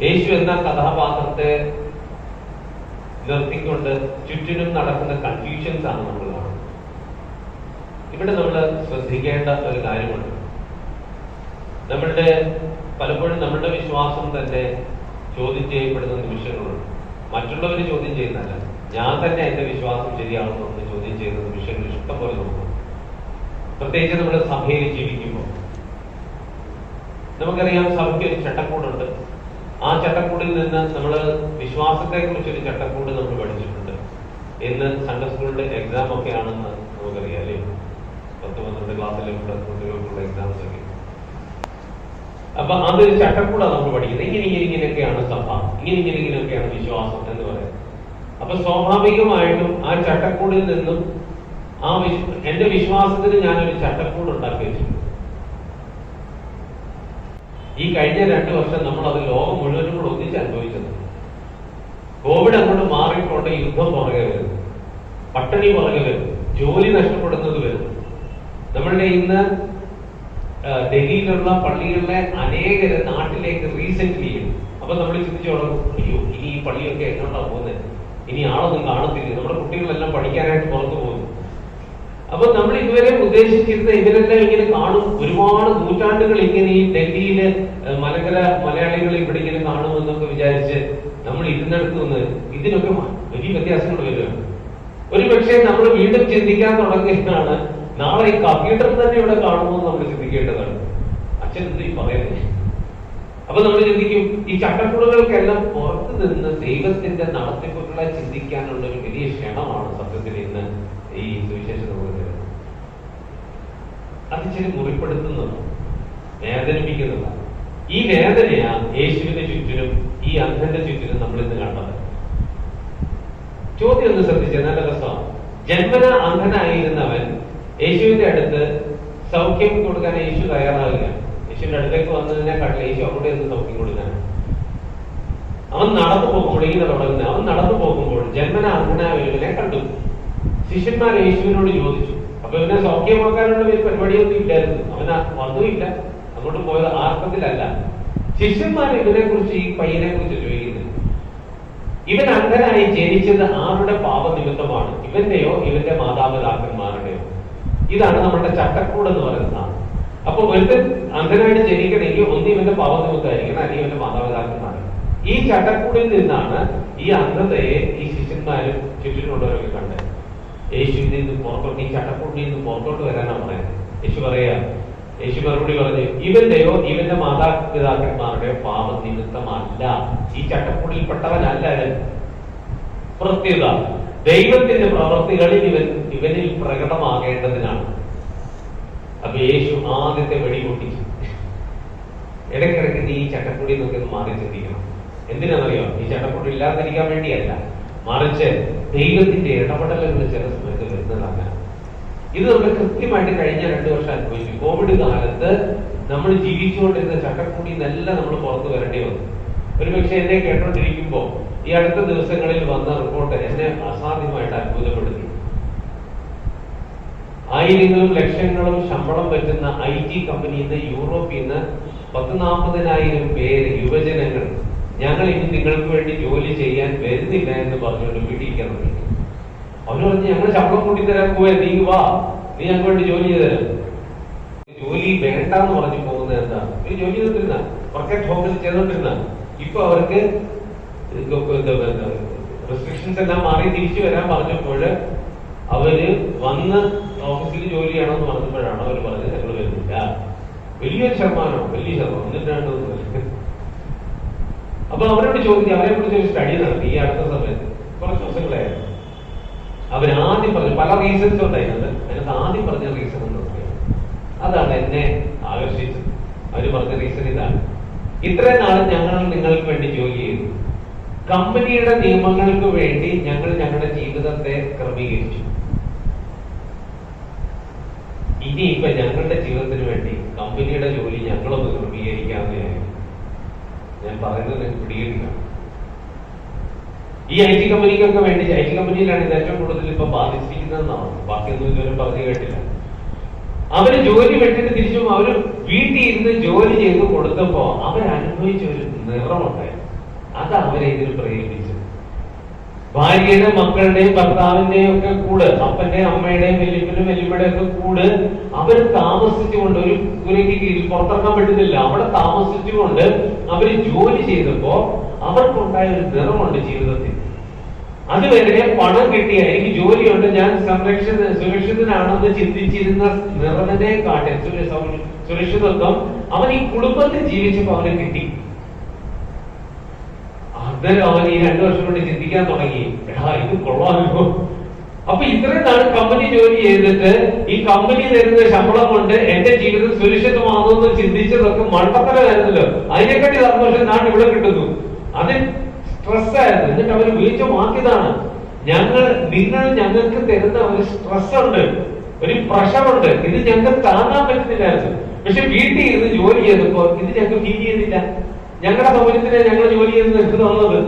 യേശു എന്ന കഥാപാത്രത്തെ നിർത്തിക്കൊണ്ട് ചുറ്റിനും നടക്കുന്ന കൺഫ്യൂഷൻസ് ആണ് നമ്മൾ കാണുന്നത്. ഇവിടെ നമ്മൾ ശ്രദ്ധിക്കേണ്ട ഒരു കാര്യമുണ്ട്. പലപ്പോഴും നമ്മളുടെ വിശ്വാസം തന്നെ ചോദ്യം ചെയ്യപ്പെടുന്ന നിമിഷങ്ങളുണ്ട്. മറ്റുള്ളവർ ചോദ്യം ചെയ്യുന്നതല്ല, ഞാൻ തന്നെ എന്റെ വിശ്വാസം ശരിയാണെന്ന് ഒന്ന് ചോദ്യം ചെയ്യുന്ന നിമിഷങ്ങൾ ഇഷ്ടം പോലെ നോക്കും. പ്രത്യേകിച്ച് നമ്മൾ സഭയിൽ ജീവിക്കുമ്പോൾ നമുക്കറിയാം, സഭയ്ക്ക് ഒരു ചട്ടക്കൂടുണ്ട്. ആ ചട്ടക്കൂടിൽ നിന്ന് നമ്മൾ വിശ്വാസത്തെ കുറിച്ചൊരു ചട്ടക്കൂട് നമ്മൾ പഠിച്ചിട്ടുണ്ട്. ഇന്ന് സൺഡേ സ്കൂളിന്റെ എക്സാം ഒക്കെ ആണെന്ന് നമുക്കറിയാം അല്ലേ? 10-12 ക്ലാസ്സിലെ കുട്ടികൾക്കുള്ള എക്സാംസ് ഒക്കെ. അപ്പൊ അതൊരു ചട്ടക്കൂടാണ് നമ്മൾ പഠിക്കുന്നത്. ഇങ്ങനെയൊക്കെയാണ് സഭ, ഇങ്ങനെയൊക്കെയാണ് വിശ്വാസം എന്ന് പറയുന്നത്. അപ്പൊ സ്വാഭാവികമായിട്ടും ആ ചട്ടക്കൂടിൽ നിന്നും എന്റെ വിശ്വാസത്തിന് ഞാനൊരു ചട്ടക്കൂട് ഉണ്ടാക്കി വെച്ചിട്ടുണ്ട്. ഈ കഴിഞ്ഞ 2 വർഷം നമ്മൾ അത് ലോകം മുഴുവനും കൂടെ ഒന്നിച്ച് അനുഭവിച്ചത്. കോവിഡ് അങ്ങോട്ട് മാറിക്കൊണ്ട് യുദ്ധം പുറകെ വരുന്നു, പട്ടിണി പുറകെ വരുന്നു, ജോലി നഷ്ടപ്പെടുന്നത് വരുന്നു. നമ്മളുടെ ഇന്ന് ഡൽഹിയിലുള്ള പള്ളികളിലെ അനേകര് നാട്ടിലേക്ക് റീസെന്റ് ചെയ്യും. അപ്പൊ നമ്മൾ ചിന്തിച്ചു തുടങ്ങും, അയ്യോ ഇനി ഈ പള്ളിയൊക്കെ എങ്ങോട്ടാണ് പോകുന്നത്, ഇനി ആളൊന്നും കാണത്തില്ല, നമ്മുടെ കുട്ടികളെല്ലാം പഠിക്കാനായിട്ട് പുറത്തു പോകുന്നു. അപ്പൊ നമ്മൾ ഇതുവരെ ഉദ്ദേശിച്ചിരുന്ന ഇവരെല്ലാം ഇങ്ങനെ കാണും, ഒരുപാട് നൂറ്റാണ്ടുകൾ ഇങ്ങനെ ഈ ഡൽഹിയില് മലയാളികൾ ഇവിടെ ഇങ്ങനെ കാണുമെന്നൊക്കെ വിചാരിച്ച് നമ്മൾ ഇരുന്നിടത്ത് നിന്ന് ഇതിനൊക്കെ വലിയ വ്യത്യാസങ്ങൾ വരികയാണ്. ഒരു പക്ഷേ നമ്മൾ വീണ്ടും ചിന്തിക്കാൻ തുടങ്ങുകയാണ്, നാളെ ഈ കമ്പ്യൂട്ടർ തന്നെ ഇവിടെ കാണുമെന്ന് നമ്മൾ ചിന്തിക്കേണ്ടതാണ്. അച്ഛൻ എന്ത് ഈ പറയുന്നത്? അപ്പൊ നമ്മൾ ചിന്തിക്കും, ഈ ചട്ടക്കൂടുകൾക്കെല്ലാം പുറത്തു നിന്ന് ദൈവത്തിന്റെ നടത്തിപ്പുകളെ ചിന്തിക്കാനുള്ള ഒരു വലിയ ക്ഷണമാണ് സത്യത്തിൽ ഇന്ന് ഈ സുവിശേഷം നമുക്ക് തരുന്നത്. അത് ഇച്ചിരി മുറിപ്പെടുത്തുന്നതാണ്, വേദനിപ്പിക്കുന്നതാണ്. ഈ വേദനയാ യേശുവിന്റെ ചുറ്റിനും ഈ അന്ധന്റെ ചുറ്റിനും നമ്മൾ ഇന്ന് കണ്ടത്. ചോദ്യം ഒന്ന് ശ്രദ്ധിച്ചത് നല്ല രസമാണ്. ജന്മന അന്ധനായിരുന്നവൻ യേശുവിന്റെ അടുത്ത് സൗഖ്യം കൊടുക്കാൻ യേശു തയ്യാറാകില്ല. യേശുവിന്റെ അടുത്തേക്ക് വന്നതിനെക്കാട്ടിൽ യേശു അവിടെ ഒന്ന് സൗഖ്യം കൊടുക്കാനാണ്. അവൻ നടന്നു പോകുമ്പോൾ ഇങ്ങനെ തുടങ്ങുന്നത്, അവൻ നടന്നു പോകുമ്പോൾ ജന്മന അന്ധനായവനെ കണ്ടു. ശിഷ്യന്മാർ യേശുവിനോട് ചോദിച്ചു. അപ്പൊ ഇവനെ സൗഖ്യമാക്കാനുള്ള ഒരു പരിപാടിയൊന്നും ഇല്ലായിരുന്നു. അവന് വന്നുമില്ല, അങ്ങോട്ട് പോയത് ആർക്കത്തിലല്ല. ശിഷ്യന്മാർ ഇവനെ കുറിച്ച്, ഈ പയ്യനെ കുറിച്ച് ചോദിക്കുന്നത്, ഇവൻ അന്ധനായി ജനിച്ചത് ആരുടെ പാപനിമിത്തമാണ്, ഇവന്റെയോ ഇവന്റെ മാതാപിതാക്കന്മാരുടെയോ? ഇതാണ് നമ്മുടെ ചട്ടക്കൂട് എന്ന് പറയുന്നതാണ്. അപ്പൊ ഒരുത്തൻ അന്ധനായിട്ട് ജനിക്കണമെങ്കിൽ ഒന്ന് ഇവന്റെ പാപനിമിത്തമായിരിക്കണം, അല്ലെങ്കിൽ ഇവന്റെ മാതാപിതാക്കന്മാർ. ഈ ചട്ടക്കൂടിൽ നിന്നാണ് ഈ അന്ധതയെ ഈ ശിഷ്യന്മാരും ചുറ്റിനുള്ളവരൊക്കെ കണ്ടത്. യേശുവിൽ നിന്ന് പുറത്തോട്ട്, ഈ ചട്ടക്കൂട്ടിൽ നിന്ന് പുറത്തോട്ട് വരാനാണ് പറയുന്നത്. യേശു മറുപടി പറഞ്ഞു, ഇവന്റെയോ ഇവന്റെ മാതാപിതാക്കന്മാരുടെയോ പാപനിമിത്തമല്ല, ഈ ചട്ടക്കൂടിൽപ്പെട്ടവനല്ല അവൻ. പ്രത്യേകത ദൈവത്തിന്റെ പ്രവൃത്തികളിൽ ഇവനിൽ പ്രകടമാകേണ്ടതിനാണ്. അപ്പൊ യേശു ആദ്യത്തെ വെടി പൊട്ടിച്ചു. ഇടയ്ക്കിടയ്ക്ക് നീ ഈ ചട്ടക്കൂടി നോക്കി ഒന്ന് മാറി ചിന്തിക്കണം. എന്തിനാണെന്നറിയോ? ഈ ചട്ടക്കൂടി ഇല്ലാതിരിക്കാൻ വേണ്ടിയല്ല, മറിച്ച് ദൈവത്തിന്റെ ഇടപെടലുകൾ ചില സമയത്ത് വരുന്നതാണ്. ഇത് നമ്മൾ കൃത്യമായിട്ട് കഴിഞ്ഞ 2 വർഷം അനുഭവിച്ചു. കോവിഡ് കാലത്ത് നമ്മൾ ജീവിച്ചുകൊണ്ടിരുന്ന ചട്ടക്കൂടി നിന്നെല്ലാം നമ്മൾ പുറത്തു വരേണ്ടി വന്നു. ഒരുപക്ഷെ എന്നെ കേട്ടോണ്ടിരിക്കുമ്പോ ഈ അടുത്ത ദിവസങ്ങളിൽ വന്ന റിപ്പോർട്ട് എന്നെ അസാധ്യമായിട്ട് അത്ഭുതപ്പെടുത്തി. ആയിരങ്ങളും ലക്ഷങ്ങളും ശമ്പളം പറ്റുന്ന IT കമ്പനിയിൽ നിന്ന്, യൂറോപ്പിൽ നിന്ന് 10-40,000 പേര്, യുവജനങ്ങൾ, ഞങ്ങൾ ഇനി നിങ്ങൾക്ക് വേണ്ടി ജോലി ചെയ്യാൻ വരുന്നില്ല എന്ന് പറഞ്ഞുകൊണ്ട് വീട്ടിരിക്കാൻ തുടങ്ങി. അവന് പറഞ്ഞ്, ഞങ്ങൾ ശമ്പളം കൂട്ടിത്തരാൻ പോയാൽ നീ വാ, നീ ഞങ്ങൾക്ക് വേണ്ടി ജോലി ചെയ്തുതരാം. ജോലി വേണ്ടെന്ന് പറഞ്ഞു പോകുന്നത് എന്താ? ഈ ജോലി ചെയ്തിരുന്ന വർക്കറ്റ് ഹോമിൽ ചെയ്തോണ്ടിരുന്ന, ഇപ്പൊ അവർക്ക് റെസ്ട്രിക്ഷൻസ് എല്ലാം മാറി തിരിച്ചു വരാൻ പറഞ്ഞപ്പോൾ അവര് വന്ന് ഓഫീസിൽ ജോലി ചെയ്യണമെന്ന് പറഞ്ഞപ്പോഴാണ് അവർ പറഞ്ഞത് ഞങ്ങൾ വരുന്നില്ല. വലിയൊരു ശതമാനം, വലിയ ശതമാനം, എന്നിട്ടാണ്. അപ്പൊ അവരോട് ചോദിച്ചു, അവരെ കുറിച്ച് ഒരു സ്റ്റഡി നടത്തി ഈ അടുത്ത സമയത്ത്, കുറച്ച് ദിവസങ്ങളായിരുന്നു. അവരാദ്യം പറഞ്ഞു, പല റീസൺസ് ഉണ്ടായിരുന്നത്, അതിനകത്ത് ആദ്യം പറഞ്ഞ റീസൺ എന്ന് പറയാം, അതാണ് എന്നെ ആകർഷിച്ചത്. അവര് പറഞ്ഞ റീസൺ ഇതാണ്: ഇത്രയും നാളും ഞങ്ങൾ നിങ്ങൾക്ക് വേണ്ടി ജോലി ചെയ്തു, കമ്പനിയുടെ നിയമങ്ങൾക്ക് വേണ്ടി ഞങ്ങൾ ഞങ്ങളുടെ ജീവിതത്തെ ക്രമീകരിച്ചു. ഇനിയിപ്പൊ ഞങ്ങളുടെ ജീവിതത്തിന് വേണ്ടി കമ്പനിയുടെ ജോലി ഞങ്ങളൊന്ന് ക്രമീകരിക്കാവുന്നതായി. ഞാൻ പറയുന്നത് നിങ്ങൾക്ക് പിടികിട്ടില്ല. ഈ IT കമ്പനിക്കൊക്കെ വേണ്ടി, IT കമ്പനിയിലാണ് ഇത് ഏറ്റവും കൂടുതൽ ഇപ്പൊ ബാധിച്ചിരിക്കുന്നതെന്നാണ്. ബാക്കിയൊന്നും ഇതുവരെ പറഞ്ഞു കേട്ടില്ല. അവര് ജോലി വെട്ടിട്ട് തിരിച്ചു അവര് വീട്ടിൽ ഇരുന്ന് ജോലി ചെയ്ത് കൊടുത്തപ്പോ അവരനുഭവിച്ച ഒരു നിറമുണ്ടായിരുന്നു. അത് അവരെ ഇതിൽ പ്രേരിപ്പിച്ചു. ഭാര്യയുടെ, മക്കളുടെയും ഭർത്താവിന്റെയും ഒക്കെ കൂട്, അപ്പന്റെയും അമ്മയുടെയും വല്യപ്പനും വല്യമ്മയുടെയും ഒക്കെ കൂട് അവർ താമസിച്ചുകൊണ്ട് ഒരു കൂരയ്ക്ക് കീഴിൽ പുറത്തിറങ്ങാൻ പറ്റുന്നില്ല. അവിടെ താമസിച്ചുകൊണ്ട് അവര് ജോലി ചെയ്തപ്പോ അവർക്കുണ്ടായ ഒരു നിറമുണ്ട് ജീവിതത്തിൽ. അതുവരെ പണം കിട്ടിയ, എനിക്ക് ജോലിയുണ്ട്, ഞാൻ സുരക്ഷിതനാണെന്ന് ചിന്തിച്ചിരുന്ന നിറവിനെ കാട്ടി സുരക്ഷിതത്വം അവൻ ഈ കുടുംബത്തിൽ ജീവിച്ചപ്പോ അവന് കിട്ടി. അന്നേരം അവൻ ഈ 2 വർഷം കൊണ്ട് ചിന്തിക്കാൻ തുടങ്ങി, ഇത് കൊള്ളാമല്ലോ. അപ്പൊ ഇത്രയും നാൾ കമ്പനി ജോലി ചെയ്തിട്ട് ഈ കമ്പനി തരുന്ന ശമ്പളം കൊണ്ട് എന്റെ ജീവിതം സുരക്ഷിതമാകുമെന്ന് ചിന്തിച്ചതൊക്കെ മണ്ടത്തരമായിരുന്നല്ലോ. അതിനെക്കാട്ടി സന്തോഷം ഞാൻ ഇവിടെ കിട്ടുന്നു. അത് സ്ട്രെസ്സായിരുന്നു. എന്നിട്ട് അവർ വീഴ്ച മാറ്റിയതാണ്. നിങ്ങൾ ഞങ്ങൾക്ക് തരുന്ന ഒരു സ്ട്രെസ് ഉണ്ട്, ഒരു പ്രഷറുണ്ട്, ഇത് ഞങ്ങൾക്ക് താങ്ങാൻ പറ്റുന്നില്ലായിരുന്നു. പക്ഷെ വീട്ടിൽ ഇരുന്ന് ജോലി ചെയ്തപ്പോ ഇത് ഞങ്ങൾക്ക് ഫീൽ ചെയ്തില്ല. ഞങ്ങളുടെ സൗകര്യത്തിന് ഞങ്ങൾ ജോലി ചെയ്ത് നിൽക്ക് തന്നത്.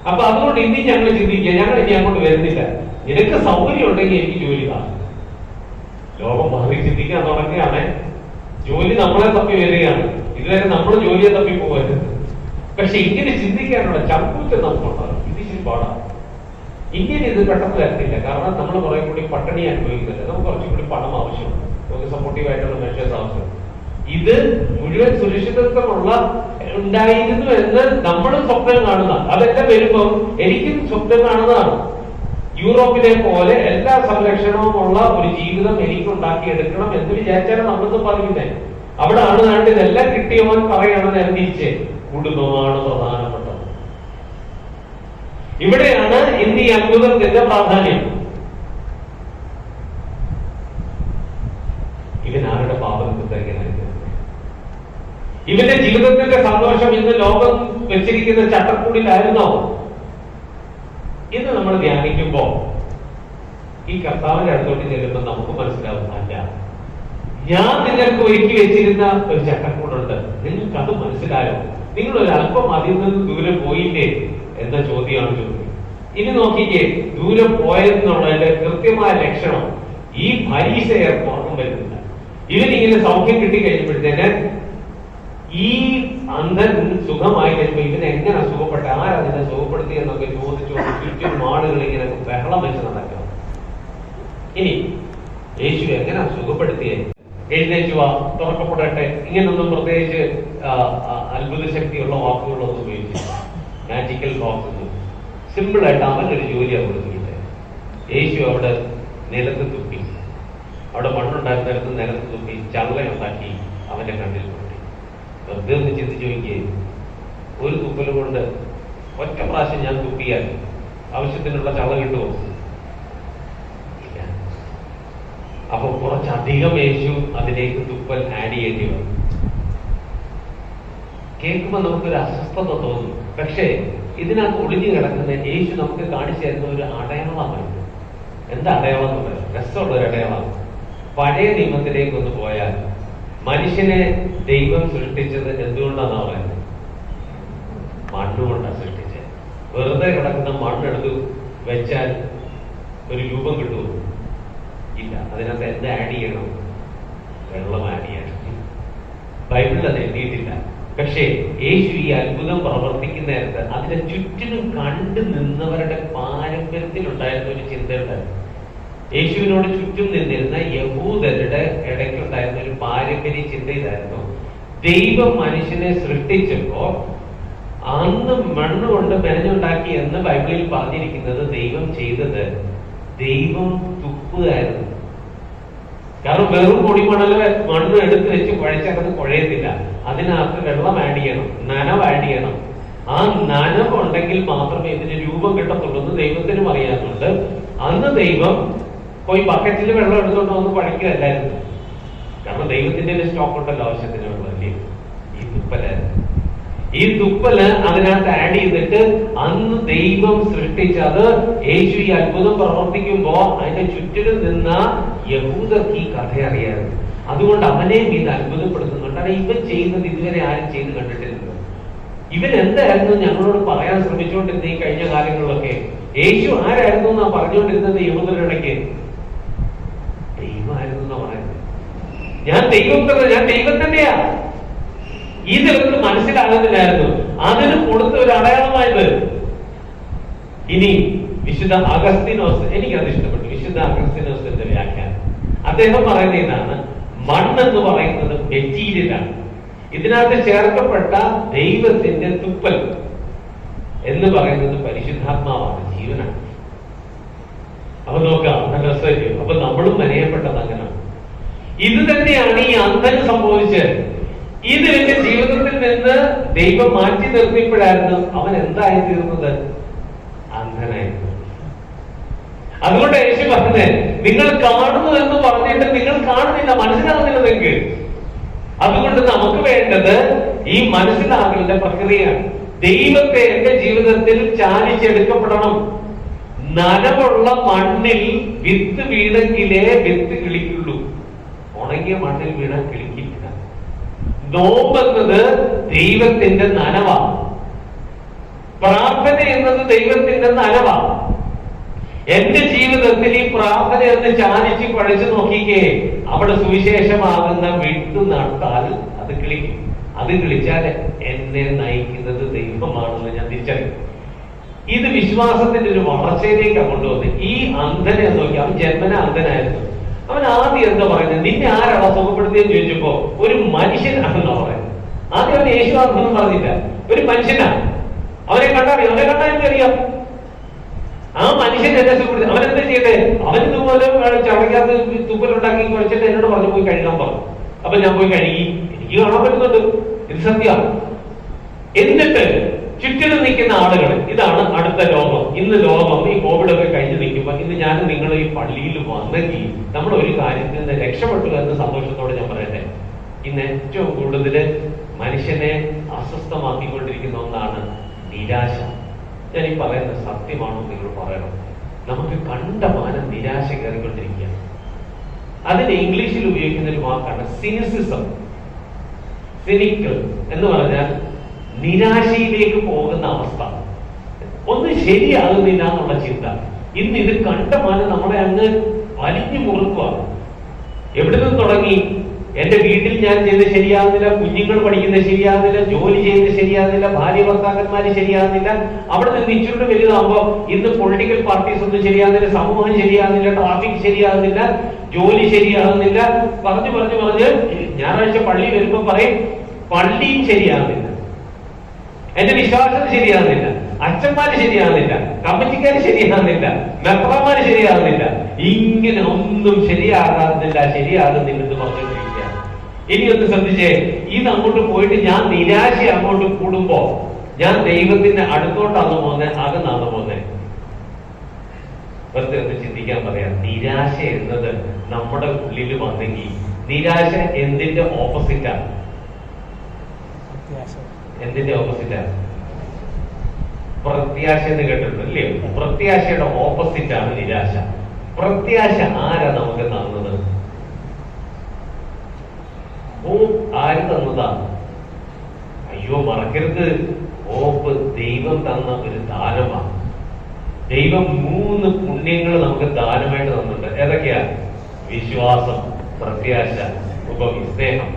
അപ്പൊ അതുകൊണ്ട് ഇനി ഞങ്ങൾ ചിന്തിക്കുക, ഞങ്ങൾ ഇനി അങ്ങോട്ട് വരുന്നില്ല. നിനക്ക് സൗകര്യം ഉണ്ടെങ്കിൽ എനിക്ക് ജോലി കാണും. ലോകം മാറി ചിന്തിക്കാൻ തുടങ്ങുകയാണ്. ജോലി നമ്മളെ തപ്പി വരികയാണ്. ഇതുവരെ നമ്മൾ ജോലിയെ തപ്പി പോകരുത്. പക്ഷെ ഇങ്ങനെ ചിന്തിക്കാനുള്ള ചങ്കൂറ്റം നമുക്കുണ്ടാകും. ഇത് ഇച്ചിരി പാടാണ്. ഇങ്ങനെ ഇത് പെട്ടെന്ന് വരത്തില്ല. കാരണം നമ്മൾ കുറെ കൂടി പട്ടിണി അനുഭവിക്കുന്നില്ല. നമുക്ക് കുറച്ചും കൂടി പണം ആവശ്യമുണ്ട്. നമുക്ക് സപ്പോർട്ടീവ് ആയിട്ടുള്ള മെഷേഴ്സ് ആവശ്യമുണ്ട്. ഇത് മുഴുവൻ സുരക്ഷിതത്വമുള്ള ഉണ്ടായിരുന്നു എന്ന് നമ്മളും സ്വപ്നം കാണുന്ന, അതെല്ലാം വരുമ്പോൾ എനിക്കും സ്വപ്നം കാണുന്നതാണ്. യൂറോപ്പിലെ പോലെ എല്ലാ സംരക്ഷണവുമുള്ള ഒരു ജീവിതം എനിക്ക് ഉണ്ടാക്കിയെടുക്കണം എന്ന് വിചാരിച്ചാലും നമ്മളൊന്നും പറയുന്നേ. അവിടെ ആണ് നാട്ടിൽ ഇതെല്ലാം കിട്ടിയവൻ പറയണം നേരം തിരിച്ച്, കുടുംബമാണ് പ്രധാനപ്പെട്ടത്. ഇവിടെയാണ് ഇന്ന് ഈ അത്ഭുതത്തിന്റെ പ്രാധാന്യം. ഇവനാരുടെ പാപത്തെ എങ്ങനെയാണ്? ഇവന്റെ ജീവിതത്തിന്റെ സന്തോഷം ഇന്ന് ലോകം വെച്ചിരിക്കുന്ന ചട്ടക്കൂടിലായിരുന്നോ? ഇന്ന് നമ്മൾ ധ്യാനിക്കുമ്പോ ഈ കർത്താവിന്റെ അടുത്തോട്ട് ചെല്ലുമ്പോൾ നമുക്ക് മനസ്സിലാവും, അല്ല, ഞാൻ നിങ്ങൾക്ക് ഒരുക്കി വെച്ചിരുന്ന ഒരു ചട്ടക്കൂടുണ്ട്. നിങ്ങൾക്ക് അത് മനസ്സിലായോ? നിങ്ങൾ ഒരു അല്പം അതിൽ നിന്ന് ദൂരെ പോയില്ലേ എന്ന ചോദ്യമാണ് ചോദ്യം. ഇനി നോക്കിക്കേ, ദൂരെ പോയെന്നുള്ളതിന്റെ കൃത്യമായ ലക്ഷണം ഈ പരീക്ഷയർക്ക് ഓർമ്മ വരുന്നില്ല. ഇവനിങ്ങനെ സൗഖ്യം കിട്ടി കഴിഞ്ഞപ്പോഴത്തേന് ഈ അന്ധൻ സുഖമായി കഴിയുമ്പോൾ ഇവൻ എങ്ങനെ സുഖപ്പെട്ട, ആരതിനെ സുഖപ്പെടുത്തി എന്നൊക്കെ ചോദിച്ചുകൊണ്ട് ചുറ്റും ആളുകൾ ഇങ്ങനെ ബഹളം വെച്ച് നടക്കണം. ഇനി യേശു എങ്ങനെ സുഖപ്പെടുത്തിയേ? എഴുന്നേറ്റുവാ, തുറക്കപ്പെടട്ടെ, ഇങ്ങനൊന്നും പ്രത്യേകിച്ച് അത്ഭുത ശക്തിയുള്ള വാക്കുകളൊന്നും ഉപയോഗിച്ചില്ല. മാജിക്കൽ ബോക്സ് ഒന്നും. സിമ്പിളായിട്ട് അവനൊരു ജോലിയാണ് കൊടുത്തിട്ട് യേശു അവിടെ നിലത്ത് തുപ്പി, അവിടെ മണ്ണുണ്ടാക്കുന്നിടത്ത് നിലത്ത് തുപ്പി ചള്ളയുണ്ടാക്കി അവന്റെ കണ്ണിൽ കൊണ്ടി. വെറുതെ ഒന്ന് ചിന്തിച്ചു നോക്കിയേ, ഒരു തുപ്പൽ കൊണ്ട് ഒറ്റ പ്രാവശ്യം ഞാൻ തുപ്പിയാൽ ആവശ്യത്തിനുള്ള ചള്ള കിട്ടുമോ? ഇല്ല. അപ്പൊ കുറച്ചധികം യേശു അതിലേക്ക് തുപ്പൽ ആഡ് ചെയ്യേണ്ടി വന്നു. കേൾക്കുമ്പോൾ നമുക്കൊരു അസ്വസ്ഥത തോന്നും. പക്ഷേ ഇതിനകത്ത് ഒളിഞ്ഞു കിടക്കുന്ന യേശു നമുക്ക് കാണിച്ചു തരുന്ന ഒരു അടയാളമായിട്ട്. എന്താ അടയാളം എന്ന് പറയാം? രസമുള്ള ഒരു അടയാളമാണ്. പഴയ നിയമത്തിലേക്ക് ഒന്ന് പോയാൽ മനുഷ്യനെ ദൈവം സൃഷ്ടിച്ചത് എന്തുകൊണ്ടാണെന്നാ പറയുന്നത്? മണ്ണുകൊണ്ടാണ് സൃഷ്ടിച്ചത്. വെറുതെ കിടക്കുന്ന മണ്ണെടുത്ത് വെച്ചാൽ ഒരു രൂപം കിട്ടുമോ? ഇല്ല. അതിനകത്ത് എന്ത് ആഡ് ചെയ്യണം? വെള്ളം ആഡ് ചെയ്യണം. ബൈബിളിൽ അത് എഴുതിയിട്ടില്ല. പക്ഷേ യേശു ഈ അത്ഭുതം പ്രവർത്തിക്കുന്ന നേരത്ത് അതിനെ ചുറ്റിനും കണ്ടു നിന്നവരുടെ പാരമ്പര്യത്തിലുണ്ടായിരുന്ന ഒരു ചിന്തയുണ്ടായിരുന്നു. യേശുവിനോട് ചുറ്റും നിന്നിരുന്ന യഹൂദരുടെ ഇടയ്ക്കുണ്ടായിരുന്ന ഒരു പാരമ്പര്യ ചിന്ത ഇതായിരുന്നു: ദൈവം മനുഷ്യനെ സൃഷ്ടിച്ചപ്പോ അന്ന് മണ്ണുകൊണ്ട് മെനഞ്ഞുണ്ടാക്കി എന്ന് ബൈബിളിൽ പറഞ്ഞിരിക്കുന്നത് ദൈവം ചെയ്തത് ദൈവം തുപ്പുകയായിരുന്നു. കാരണം വെറും പൊടിമണല് മണ്ണ് എടുത്ത് വെച്ച് കുഴച്ചത് കുഴയത്തില്ല. അതിനകത്ത് വെള്ളം ആഡ് ചെയ്യണം, നനവ് ആഡ് ചെയ്യണം. ആ നനവ് ഉണ്ടെങ്കിൽ മാത്രമേ ഇതിന് രൂപം കിട്ടത്തുള്ളൂ എന്ന് ദൈവത്തിനും അറിയാറുണ്ട്. അന്ന് ദൈവം പോയി ബക്കറ്റിൽ വെള്ളം എടുത്തോണ്ട് വന്ന് പഴിക്കുകയല്ലായിരുന്നു. കാരണം ദൈവത്തിന്റെ സ്റ്റോക്ക് ഉണ്ടല്ലോ ആവശ്യത്തിന് വെള്ളം. അല്ലേ? ഈ തുപ്പല് അതിനകത്ത് ആഡ് ചെയ്തിട്ട് അന്ന് ദൈവം സൃഷ്ടിച്ചത് യേശു ഈ അത്ഭുതം പ്രവർത്തിക്കുമ്പോ അതിന്റെ ചുറ്റിലും നിന്ന യഹൂദർക്ക് ഈ കഥ അറിയായിരുന്നു. അതുകൊണ്ട് അവനെയും ഇത് അത്ഭുതപ്പെടുത്തുന്നുണ്ട്. കാരണം ഇവൻ ചെയ്യുന്നത് ഇതുവരെ ആരും ചെയ്ത് കണ്ടിട്ടില്ലല്ലോ. ഇവൻ എന്തായിരുന്നു ഞങ്ങളോട് പറയാൻ ശ്രമിച്ചുകൊണ്ടിരുന്ന ഈ കഴിഞ്ഞ കാലങ്ങളിലൊക്കെ? യേശു ആരായിരുന്നു എന്നാ പറഞ്ഞുകൊണ്ടിരുന്നത് യഹൂദരുടെ ഇടയ്ക്ക്? ദൈവമായിരുന്നു എന്നാ പറയുന്നത്. ഞാൻ ദൈവം തന്നെയാ. ഈ ദിവസം മനസ്സിലാകുന്നില്ലായിരുന്നു. അതിന് കൊടുത്ത ഒരു അടയാളമായത്. ഇനി വിശുദ്ധ അഗസ്തീനോസ്, എനിക്കത് ഇഷ്ടപ്പെട്ടു, വിശുദ്ധ അഗസ്തീനോസിന്റെ വ്യാഖ്യാനം. അദ്ദേഹം പറയുന്ന ഇതാണ്: മണ്ണെന്ന് പറയുന്നത് മെറ്റീരിയലാണ്, ഇതിനകത്ത് ചേർക്കപ്പെട്ട ദൈവത്തിന്റെ തുപ്പൽ എന്ന് പറയുന്നത് പരിശുദ്ധാത്മാവാണ്, ജീവനാണ്. അപ്പൊ നോക്കാം, നല്ല രസമായിരിക്കും. അപ്പൊ നമ്മളും മനയപ്പെട്ടത് അങ്ങനെയാണ്. ഇത് തന്നെയാണ് ഈ അന്ധന് സംഭവിച്ചത്. ഇത് എന്റെ ജീവിതത്തിൽ നിന്ന് ദൈവം മാറ്റി നിർത്തിയപ്പോഴായിരുന്നു അവൻ എന്തായി തീർന്നത്? അന്ധനായിരുന്നു. അതുകൊണ്ട് യേശു പറഞ്ഞത്, നിങ്ങൾ കാണുന്നു എന്ന് പറഞ്ഞിട്ട് നിങ്ങൾ കാണുന്നില്ല, മനസ്സിലാകുന്നില്ല നിങ്ങൾക്ക്. അതുകൊണ്ട് നമുക്ക് വേണ്ടത് ഈ മനസ്സിലാകലിന്റെ പ്രക്രിയയാണ്. ദൈവത്തെ എന്റെ ജീവിതത്തിൽ ചാലിച്ചെടുക്കപ്പെടണം. നനവുള്ള മണ്ണിൽ വിത്ത് വീണെങ്കിലേ വിത്ത് കിളിക്കുള്ളൂ, ഉണങ്ങിയ മണ്ണിൽ വീണാൽ കിളിക്കില്ല. നോമ്പെന്നത് ദൈവത്തിന്റെ നനവാണ്, പ്രാർത്ഥന എന്നത് ദൈവത്തിന്റെ നനവാണ്. എന്റെ ജീവിതത്തിൽ ഈ പ്രാർത്ഥന എന്ന് ചാലിച്ച് പഠിച്ചു നോക്കിക്കേ, അവിടെ സുവിശേഷമാകുന്ന വിട്ടു നട്ടാൽ അത് കിളിക്കും. അത് കിളിച്ചാൽ എന്നെ നയിക്കുന്നത് ദൈവമാണെന്ന് ഞാൻ തിരിച്ചറിയും. ഇത് വിശ്വാസത്തിന്റെ ഒരു വളർച്ചയിലേക്കാണ് കൊണ്ടുവന്നത്. ഈ അന്ധനെ നോക്കി, അവൻ ജന്മന അന്ധനായിരുന്നു. അവൻ ആദ്യം എന്താ പറയുന്നത്? നിന്നെ ആരാണ് സുഖപ്പെടുത്തിയെന്ന് ചോദിച്ചപ്പോ ഒരു മനുഷ്യനാണെന്നാ പറയുന്നത്. ആദ്യം അവൻ യേശുവാണെന്നും പറഞ്ഞില്ല, ഒരു മനുഷ്യനാണ്. അവനെ കണ്ടാൽ എനിക്കറിയാം. ആ മനുഷ്യൻ എന്നെ സുഖപ്പെടുത്തി. അവനെന്താ ചെയ്തേ? അവനിതുപോലെ ചടയ്ക്കകത്ത് തുപ്പലുണ്ടാക്കി കുഴച്ചിട്ട് എന്നോട് പറഞ്ഞു പോയി കഴുകാൻ പറഞ്ഞു. അപ്പൊ ഞാൻ പോയി കഴുകി, എനിക്ക് കാണാൻ പറ്റുന്നുണ്ട്, ഇത് സത്യമാണ്. എന്നിട്ട് ചുറ്റിനും നിൽക്കുന്ന ആളുകൾ, ഇതാണ് അടുത്ത ലോകം. ഇന്ന് ലോകം ഈ കോവിഡ് ഒക്കെ കഴിഞ്ഞ് നിൽക്കുമ്പോൾ ഇന്ന് ഞാൻ നിങ്ങൾ ഈ പള്ളിയിൽ വന്നെങ്കിൽ നമ്മൾ ഒരു കാര്യത്തിൽ നിന്ന് രക്ഷപ്പെട്ടു എന്ന് സന്തോഷത്തോടെ ഞാൻ പറയട്ടെ. ഇന്ന് ഏറ്റവും കൂടുതൽ മനുഷ്യനെ അസ്വസ്ഥമാക്കിക്കൊണ്ടിരിക്കുന്ന ഒന്നാണ് നിരാശ. ഞാൻ ഈ പറയുന്നത് സത്യമാണോ നിങ്ങൾ പറയണം. നമുക്ക് കണ്ടമാനം നിരാശ കയറിക്കൊണ്ടിരിക്കുക. അതിന് ഇംഗ്ലീഷിൽ ഉപയോഗിക്കുന്ന ഒരു വാക്കാണ് സിനിസിസം. സിനിക്കൽ എന്ന് പറഞ്ഞാൽ നിരാശയിലേക്ക് പോകുന്ന അവസ്ഥ, ഒന്നും ശരിയാകുന്നില്ല എന്നുള്ള ചിന്ത. ഇന്ന് ഇത് കണ്ടമാനം നമ്മളെ അങ്ങ് വലിഞ്ഞു മുറുക്കുക. എവിടെ നിന്ന് തുടങ്ങി? എന്റെ വീട്ടിൽ ഞാൻ ചെയ്ത് ശരിയാകുന്നില്ല, കുഞ്ഞുങ്ങൾ പഠിക്കുന്നത് ശരിയാകുന്നില്ല, ജോലി ചെയ്യുന്നത് ശരിയാകുന്നില്ല, ഭാര്യ ഭർത്താക്കന്മാര് ശരിയാകുന്നില്ല. അവിടെ നിന്ന് ഇച്ചിരി വലുതാകുമ്പോ ഇന്ന് പൊളിറ്റിക്കൽ പാർട്ടീസ് ഒന്നും ശരിയാകുന്നില്ല, സമൂഹം ശരിയാകുന്നില്ല, ട്രാഫിക് ശരിയാകുന്നില്ല, ജോലി ശരിയാകുന്നില്ല. പറഞ്ഞു പറഞ്ഞു പറഞ്ഞ് ഞായറാഴ്ച പള്ളി വരുമ്പോ പറയും പള്ളിയും ശരിയാകുന്നില്ല, എന്റെ വിശ്വാസം ശരിയാകുന്നില്ല, അച്ഛന്മാര് ശരിയാകുന്നില്ല, കമ്മിറ്റിക്കാര് ശരിയാകുന്നില്ല, മെത്രാന്മാര് ശരിയാകുന്നില്ല. ഇങ്ങനെ ഒന്നും ശരിയാകുന്നില്ല എന്ന് പറഞ്ഞിട്ടിരിക്കുക. ഇനി ഒന്ന് ശ്രദ്ധിച്ചേ, ഇത് അങ്ങോട്ട് പോയിട്ട് ഞാൻ നിരാശ അങ്ങോട്ട് കൂടുമ്പോ ഞാൻ ദൈവത്തിന്റെ അടുത്തോട്ടാണ് പോകുന്നത്, അകന്നാണ് പോകുന്നത്? വെറുതെ ഒന്ന് ചിന്തിക്കാൻ പറയാം. നിരാശ എന്നത് നമ്മുടെ ഉള്ളിൽ വന്നെങ്കിൽ, നിരാശ എന്തിന്റെ ഓപ്പോസിറ്റാണ്? എന്തിന്റെ ഓപ്പോസിറ്റാണ്? പ്രത്യാശ എന്ന് കേട്ടിട്ടുണ്ട് അല്ലേ? പ്രത്യാശയുടെ ഓപ്പോസിറ്റാണ് നിരാശ. പ്രത്യാശ ആരാ നമുക്ക് തന്നത്? ആര് തന്നതാ? അയ്യോ മറക്കരുത്, ഹോപ്പ് ദൈവം തന്ന ഒരു ദാനമാണ്. ദൈവം 3 പുണ്യങ്ങൾ നമുക്ക് ദാനമായിട്ട് തന്നിട്ടുണ്ട്. ഏതൊക്കെയാ? വിശ്വാസം, പ്രത്യാശ, ഉപമി, സ്നേഹം.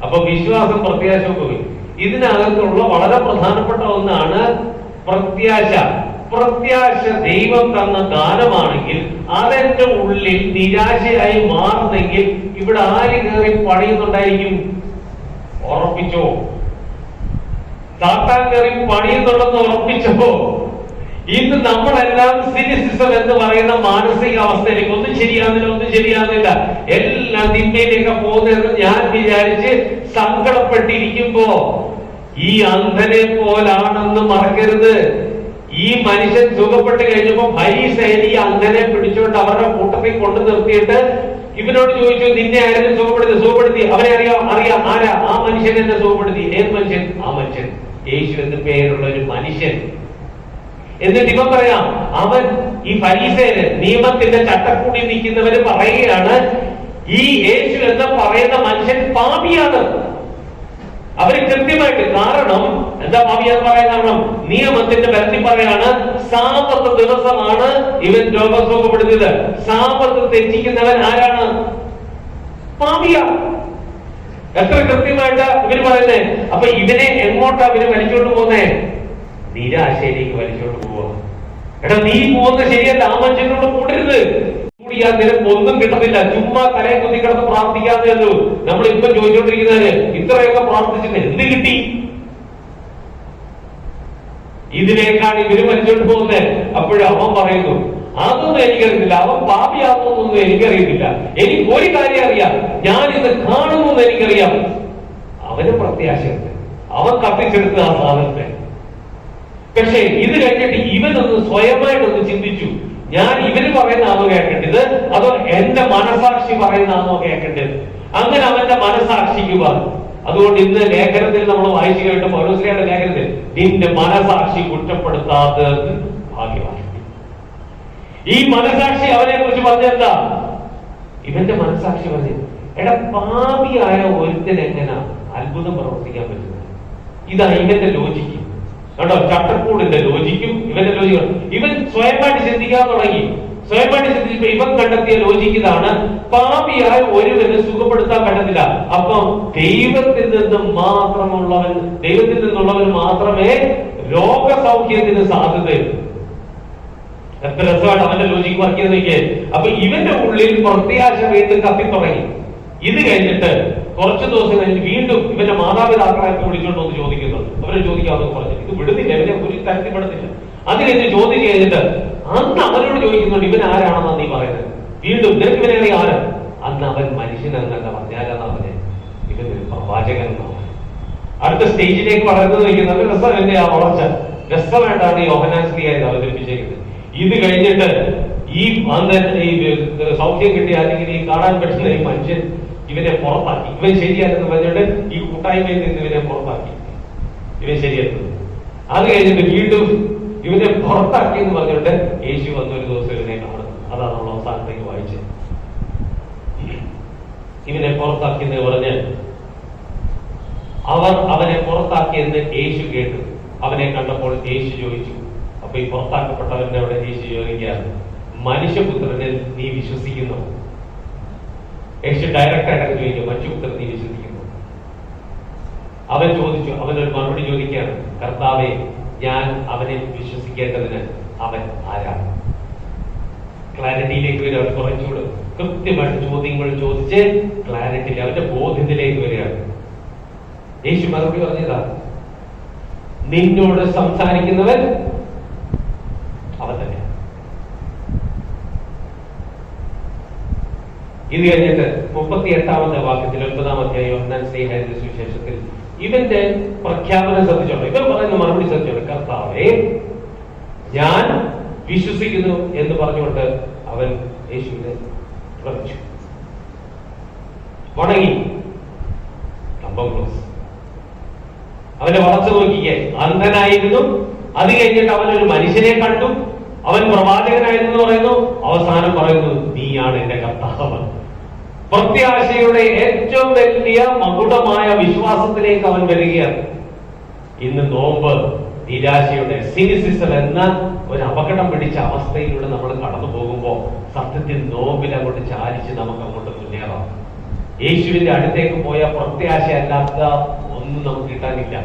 അപ്പൊ വിശ്വാസം, പ്രത്യാശ, ഉപമി, ഇതിനകത്തുള്ള വളരെ പ്രധാനപ്പെട്ട ഒന്നാണ് പ്രത്യാശ. പ്രത്യാശ ദൈവം തന്ന ദാനമാണെങ്കിൽ അതെന്റെ ഉള്ളിൽ നിരാശയായി മാറുന്നെങ്കിൽ ഇവിടെ ആര് കയറി പണിയുന്നുണ്ടായിരിക്കും? ഉറപ്പിച്ചോ? സാത്താൻ കയറി പണിയുന്നുണ്ടെന്ന് ഉറപ്പിച്ചോ? ഇന്ന് നമ്മളെല്ലാം സിനിസിസം എന്ന് പറയുന്ന മാനസിക അവസ്ഥയിലേക്ക്, ഒന്നും ശരിയാകുന്നില്ല, എല്ലാം തിന്മയിലേക്ക് പോകുന്നതെന്ന് ഞാൻ വിചാരിച്ച് സങ്കടപ്പെട്ടിരിക്കുമ്പോ ഈ അന്ധനെ പോലാണെന്ന് മറക്കരുത്. ഈ മനുഷ്യൻ സുഖപ്പെട്ട് കഴിഞ്ഞപ്പോ ഫരീസയർ ഈ അന്ധനെ പിടിച്ചുകൊണ്ട് അവരുടെ കൂട്ടത്തിൽ കൊണ്ടു നിർത്തിയിട്ട് ഇവനോട് ചോദിച്ചു, നിന്നെ ആരും സുഖപ്പെടുത്തി? അവരെ അറിയാം. ആരാ? ആ മനുഷ്യൻ എന്നെ സുഖപ്പെടുത്തി. ഏത് മനുഷ്യൻ? ആ മനുഷ്യൻ യേശു എന്ന് പേരുള്ള ഒരു മനുഷ്യൻ. എന്നിട്ട് ഇവൻ പറയാം, അവൻ ഈ ഫരീസയര്, നിയമത്തിന്റെ ചട്ടക്കൂടി നിൽക്കുന്നവര് പറയുകയാണ്, ഈ യേശു എന്ന് പറയുന്ന മനുഷ്യൻ പാപിയാണ്. അവര് കൃത്യമായിട്ട്, കാരണം എന്താ പാപിയാന്ന് പറയാൻ കാരണം? നിയമത്തിന്റെ ബലത്തിൽ പറയാണ്, സാപത്ത് ദിവസമാണ് ഇവൻ രോഗം സുഖപ്പെടുത്തിയത്. സാപത്ത് തെറ്റിക്കുന്നവൻ ആരാണ്? പാപിയ. എത്ര കൃത്യമായിട്ട് ഇവര് പറയുന്നേ. അപ്പൊ ഇവനെ എങ്ങോട്ടാ ഇവര് വലിച്ചോണ്ട് പോകുന്നേ? നിരാശയിലേക്ക് വലിച്ചോണ്ട് പോവുക. എടാ, നീ പോകുന്നത് ശരിയല്ല. ആ മനുഷ്യനോട് കൂടരുത്. കൂടിയാൽ നിനക്ക് ഒന്നും കിട്ടത്തില്ല. ചുമ്മാ തലയെ കുത്തി കിടന്ന് പ്രാർത്ഥിക്കാതെ ഉള്ളൂ. നമ്മൾ ഇപ്പം ചോദിച്ചോണ്ടിരിക്കുന്നതിന് ഇത്രയൊക്കെ പ്രാർത്ഥിച്ചിട്ട് എന്ത് കിട്ടി? ഇതിനേക്കാണ് ഇവര് വലിച്ചോണ്ട് പോകുന്നത്. അപ്പോഴും അവൻ പറയുന്നു, അതൊന്നും എനിക്കറിയത്തില്ല, അവൻ പാപിയാകുന്നൊന്നും എനിക്കറിയത്തില്ല. എനിക്ക് ഒരു കാര്യം അറിയാം, ഞാൻ ഇത് കാണുമെന്ന് എനിക്കറിയാം. അവന് പ്രത്യാശയുണ്ട്. അവൻ കത്തിച്ചെടുത്ത ആ സാധനത്തെ. പക്ഷെ ഇത് കഴിഞ്ഞിട്ട് ഇവനൊന്ന് സ്വയമായിട്ടൊന്ന് ചിന്തിച്ചു, ഞാൻ ഇവര് പറയുന്നതാണോ കേൾക്കേണ്ടത്, അതോ എന്റെ മനസാക്ഷി പറയുന്നതാണോ കേൾക്കേണ്ടത്? അങ്ങനെ അവന്റെ മനസാക്ഷിക്ക് പറഞ്ഞു. അതുകൊണ്ട് ഇന്ന് ലേഖനത്തിൽ നമ്മൾ വായിച്ചു കേട്ട പൗലോസ്ലിയുടെ ലേഖനത്തിൽ, നിന്റെ മനസാക്ഷി കുറ്റപ്പെടുത്താതെ ഭാഗ്യവാൻ. ഈ മനസാക്ഷി അവനെ കുറിച്ച് പറഞ്ഞെന്താ? ഇവന്റെ മനസാക്ഷി പറഞ്ഞു, എടാ, പാപിയായ ഒരുത്തൻ എങ്ങനെ അത്ഭുതം പ്രവർത്തിക്കാൻ പറ്റുന്നത്? ഇതാ ഇവന്റെ ലോജിക്ക് കേട്ടോ. ചട്ടക്കൂടിന്റെ ലോജിക്കും ഇവന്റെ ലോജിക്കും ഇവൻ സ്വയമായിട്ട് ചിന്തിക്കാൻ തുടങ്ങി. സ്വയമായിട്ട് ചിന്തിച്ചപ്പോ ഇവൻ കണ്ടെത്തിയ ലോജിക്ക് ഇതാണ്, പാപിയായ ഒരുവന് സുഖപ്പെടുത്താൻ പറ്റത്തില്ല. അപ്പം ദൈവത്തിൽ നിന്നുള്ളവൻ മാത്രമേ രോഗസൗഖ്യത്തിന് സാധ്യതയുള്ളൂ. എത്ര രസമായിട്ട് അവന്റെ ലോജിക്ക് വർക്ക് ചെയ്തെനിക്ക്. അപ്പൊ ഇവന്റെ ഉള്ളിൽ പ്രത്യാശ വീണ്ടും കത്തിത്തുടങ്ങി. ഇത് കഴിഞ്ഞിട്ട് കുറച്ചു ദിവസം കഴിഞ്ഞ് വീണ്ടും ഇവന്റെ മാതാപിതാക്കളെ വിളിച്ചോണ്ട് വന്ന് ചോദിക്കുന്നുണ്ട്. അവരെ ചോദിക്കാമെന്ന് പറഞ്ഞു. ഇത് വിടുന്നില്ല, ഇവനെ ഒരു തരത്തിൽ വിടുന്നില്ല. അത് കഴിഞ്ഞ് ചോദ്യം കഴിഞ്ഞിട്ട് അന്ന് അവനോട് ചോദിക്കുന്നുണ്ട്, ഇവൻ ആരാണെന്നാ നീ പറയുന്നത്? വീണ്ടും നിനക്ക് ഇവനെ ആര്? അന്ന് അവൻ മനുഷ്യനെന്നല്ല പറഞ്ഞാലെന്നാ പറഞ്ഞേ, ഇവനൊരു പ്രവാചകൻ എന്നാണ്. അടുത്ത സ്റ്റേജിലേക്ക് വളർന്നു നിൽക്കുന്നത് രസം. എന്റെ ആ വളർച്ച രസമായിട്ടാണ് യോഹന്നാൻ സ്ത്രീയായത് അവതരിപ്പിച്ചേക്കുന്നത്. ഇത് കഴിഞ്ഞിട്ട് ഈ സൗഖ്യം കിട്ടിയ അല്ലെങ്കിൽ ഈ കാണാൻ പറ്റുന്ന ഈ മനുഷ്യൻ ഇവനെ പുറത്താക്കി. ഇവൻ ശരിയല്ലെന്ന് പറഞ്ഞിട്ട് ഈ കൂട്ടായ്മയിൽ നിന്ന് ഇവനെ പുറത്താക്കി. ഇവൻ ശരിയെത്തുന്നു. അത് കഴിഞ്ഞിട്ട് വീണ്ടും ഇവനെ പുറത്താക്കി എന്ന് പറഞ്ഞിട്ട് യേശു വന്നൊരു ദിവസം ഇവനെ കാണുന്നു. അതാണ് നമ്മൾ അവസാനത്തേക്ക് വായിച്ചത്. ഇവനെ പുറത്താക്കിയെന്ന് പറഞ്ഞ് അവർ അവനെ പുറത്താക്കിയെന്ന് യേശു കേട്ടു. അവനെ കണ്ടപ്പോൾ യേശു ചോദിച്ചു. അപ്പൊ ഈ പുറത്താക്കപ്പെട്ടവന്റെ അവിടെ യേശു ചോദിക്കുകയാണ്, മനുഷ്യപുത്രനിൽ നീ വിശ്വസിക്കുന്നു? യേശു ഡയറക്റ്റായിട്ട് ചോദിക്കുക, മനുഷ്യപുത്രൻ നീ വിശ്വസിക്കുന്നു? അവൻ ചോദിച്ചു. അവനൊരു മറുപടി ചോദിക്കുകയാണ്, കർത്താവേ, ഞാൻ അവനെ വിശ്വസിക്കേണ്ടതിന് അവൻ ആരാണ്? ക്ലാരിറ്റിയിലേക്ക് വരിക. അവൻ കുറച്ചുകൂടെ കൃത്യമായിട്ട് ചോദ്യങ്ങൾ ചോദിച്ച് ക്ലാരിറ്റി അവന്റെ ബോധ്യത്തിലേക്ക് വരികയാണ്. യേശു മറുപടി പറഞ്ഞതാ, നിന്നോട് സംസാരിക്കുന്നവൻ അവൻ തന്നെ. ഇത് കഴിഞ്ഞിട്ട് 38-ാമത്തെ വാക്യത്തിൽ 9-ാം അധ്യായം യോഹന്നാൻ സ്ലീഹായുടെ സുവിശേഷത്തിൽ ഇവന്റെ പ്രഖ്യാപനം ശ്രദ്ധിച്ചോളൂ. ഇവൻ പറയുന്ന മറുപടി ശ്രദ്ധിച്ചോളൂ. കർത്താവേ, ഞാൻ വിശ്വസിക്കുന്നു എന്ന് പറഞ്ഞുകൊണ്ട് അവൻ യേശുവിനെ പ്രവചിച്ചു. വണങ്ങി. കമ്പം ക്ലോസ്. അവന്റെ വളർച്ച നോക്കിക്കേ. അന്ധനായിരുന്നു. അത് കഴിഞ്ഞിട്ട് അവനൊരു മനുഷ്യനെ കണ്ടു. അവൻ പ്രവാചകനായിരുന്നു പറയുന്നു. അവസാനം പറയുന്നു, നീയാണ് എന്റെ കർത്താവ്. പ്രത്യാശയുടെ ഏറ്റവും വലിയ മകുടമായ വിശ്വാസത്തിലേക്ക് അവൻ വരികയാണ്. ഇന്ന് നോമ്പ് നിരാശയുടെ സിനിസിസം എന്ന ഒരു അപകടം പിടിച്ച അവസ്ഥയിലൂടെ നമ്മൾ കടന്നു പോകുമ്പോൾ സത്യത്തിൽ നോമ്പിൽ അങ്ങോട്ട് ചാലിച്ച് നമുക്ക് അങ്ങോട്ട് മുന്നേറാം. യേശുവിന്റെ അടുത്തേക്ക് പോയ പ്രത്യാശയല്ലാത്ത ഒന്നും നമുക്ക് കിട്ടാനില്ല.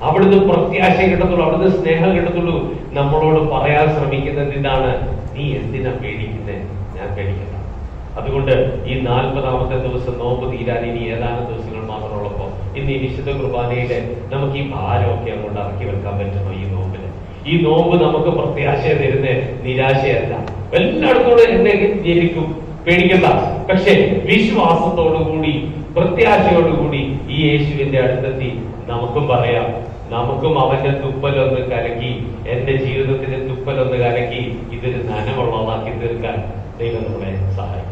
അവിടുന്ന് പ്രത്യാശ കിട്ടത്തുള്ളൂ, അവിടുന്ന് സ്നേഹം കിട്ടത്തുള്ളൂ. നമ്മളോട് പറയാൻ ശ്രമിക്കുന്നത് ഇതാണ്, നീ എന്തിനാ പേടിക്കുന്നത്? ഞാൻ പേടിക്കണ്ട. അതുകൊണ്ട് ഈ 40-ാമത്തെ ദിവസം നോമ്പ് തീരാൻ ഇനി ഏതാനും ദിവസങ്ങൾ മാത്രമുള്ളപ്പോ ഇന്ന് ഈ വിശുദ്ധ കുർബാനയില് നമുക്ക് ഈ ഭാരമൊക്കെ അങ്ങോട്ട് ഇറക്കി വെക്കാൻ പറ്റുമോ? ഈ നോമ്പില് ഈ നോമ്പ് നമുക്ക് പ്രത്യാശ തരുന്ന നിരാശയല്ല. എല്ലായിടത്തോടെ എന്നെ ജനിക്കും, പേടിക്കണ്ട. പക്ഷെ വിശ്വാസത്തോടുകൂടി പ്രത്യാശയോടുകൂടി ഈ യേശുവിന്റെ അടുത്തെത്തി നമുക്കും പറയാം, നമുക്കും അവന്റെ തുപ്പലൊന്ന് കലക്കി, എന്റെ ജീവിതത്തിന്റെ തുപ്പലൊന്ന് കലക്കി ഇതൊരു നനവുള്ളതാക്കി തീർക്കാൻ ദൈവം നമ്മളെ സഹായിക്കും.